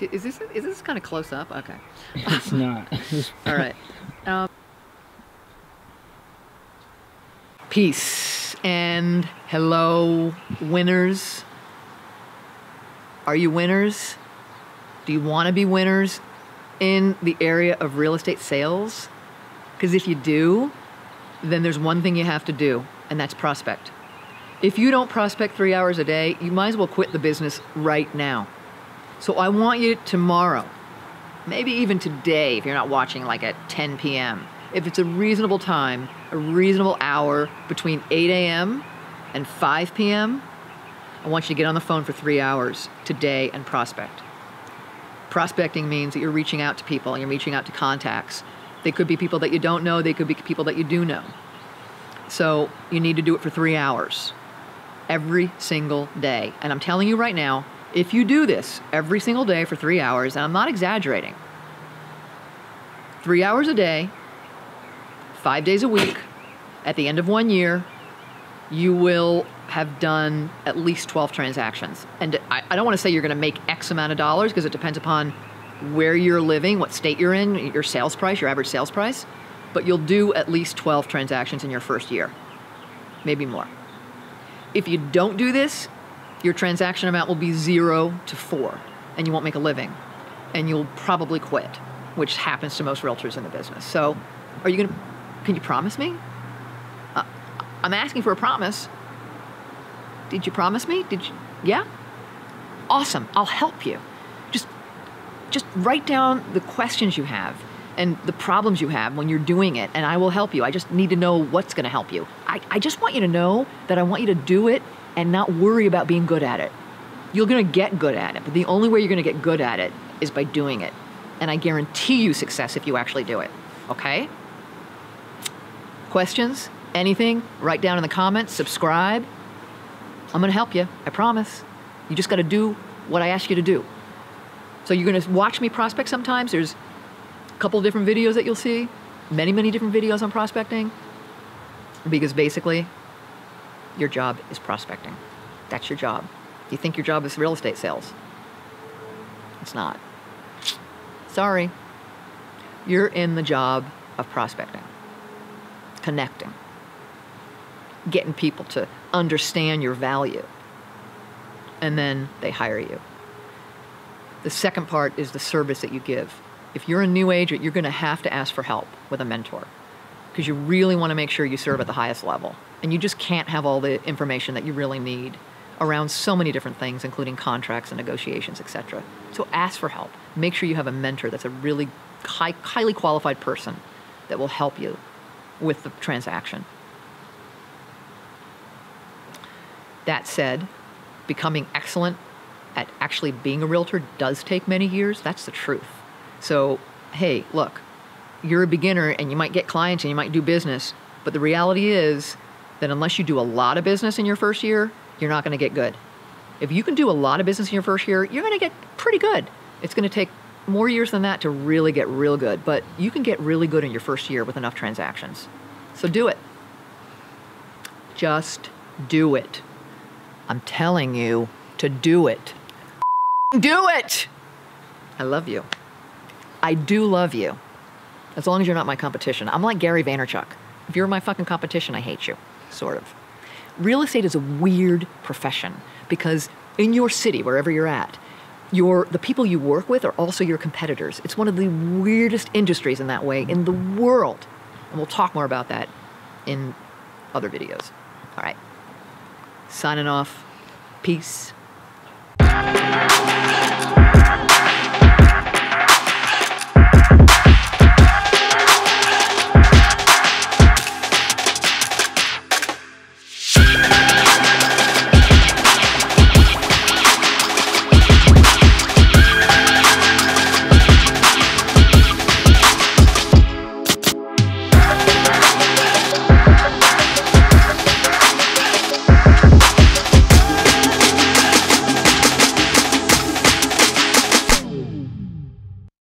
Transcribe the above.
Is this kind of close up? Okay. It's not. All right. Peace and hello, winners. Are you winners? Do you want to be winners in the area of real estate sales? Because if you do, then there's one thing you have to do, and that's prospect. If you don't prospect 3 hours a day, you might as well quit the business right now. So I want you tomorrow, maybe even today, if you're not watching like at 10 p.m., if it's a reasonable time, a reasonable hour between 8 a.m. and 5 p.m., I want you to get on the phone for 3 hours today and prospect. Prospecting means that you're reaching out to people and you're reaching out to contacts. They could be people that you don't know. They could be people that you do know. So you need to do it for 3 hours every single day. And I'm telling you right now, if you do this every single day for 3 hours, and I'm not exaggerating, 3 hours a day, 5 days a week, at the end of 1 year, you will have done at least 12 transactions. And I don't want to say you're going to make X amount of dollars because it depends upon where you're living, what state you're in, your sales price, your average sales price, but you'll do at least 12 transactions in your first year, maybe more. If you don't do this, your transaction amount will be 0 to 4, and you won't make a living, and you'll probably quit, which happens to most realtors in the business. So can you promise me? I'm asking for a promise. Did you promise me? Yeah? Awesome, I'll help you. Just write down the questions you have and the problems you have when you're doing it, and I will help you. I just need to know what's gonna help you. I just want you to know that I want you to do it and not worry about being good at it. You're gonna get good at it, but the only way you're gonna get good at it is by doing it. And I guarantee you success if you actually do it, okay? Questions? Anything? Write down in the comments, subscribe. I'm gonna help you, I promise. You just gotta do what I ask you to do. So you're gonna watch me prospect sometimes. There's a couple of different videos that you'll see, many different videos on prospecting, because basically, your job is prospecting. That's your job. You think your job is real estate sales. It's not. Sorry. You're in the job of prospecting, connecting, getting people to understand your value, and then they hire you. The second part is the service that you give. If you're a new agent, you're gonna have to ask for help with a mentor because you really wanna make sure you serve at the highest level. And you just can't have all the information that you really need around so many different things, including contracts and negotiations, etc. So ask for help. Make sure you have a mentor that's a really highly qualified person that will help you with the transaction. That said, becoming excellent at actually being a realtor does take many years. That's the truth. So, hey, look, you're a beginner and you might get clients and you might do business, but the reality is that unless you do a lot of business in your first year, you're not gonna get good. If you can do a lot of business in your first year, you're gonna get pretty good. It's gonna take more years than that to really get real good, but you can get really good in your first year with enough transactions. So do it. Just do it. I'm telling you to do it. Do it! I love you. I do love you. As long as you're not my competition. I'm like Gary Vaynerchuk. If you're my fucking competition, I hate you. Sort of. Real estate is a weird profession because in your city, wherever you're at, the people you work with are also your competitors. It's one of the weirdest industries in that way in the world. And we'll talk more about that in other videos. All right. Signing off. Peace.